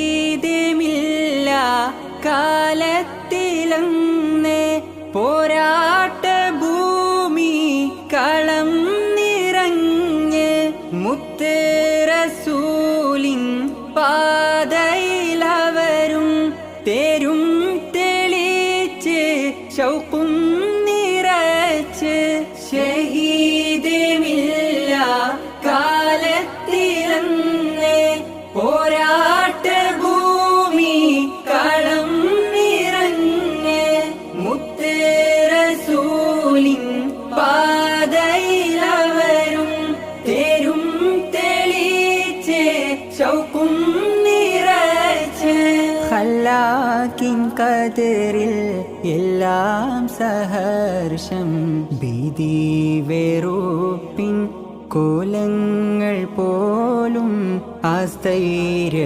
ഷഹീദുമില്ല കാലത്തിലന്ന് പോരാട്ട ഭൂമി കളം നിറഞ്ഞ് മുത്ത് റസൂലിൻ പാതയിലവരും തേരും തെളിച്ച് ശൗഖും നിറച്ച് ഷഹീദുമില്ല കാലത്തിലന്ന് പോരാട്ട ഭൂമി കളം നിറഞ്ഞ് മുത്ത് റസൂലിൻ പാതയിലവരും തേരും തെളിച്ച് ശൗഖും നിറച്ച് ഖലാക്കിൻ ഖദറിൽ എല്ലാം സഹർഷം ഭീതി വെറുപ്പിൻ കോലങ്ങൾ പോലും ആസ്ഥൈര്യ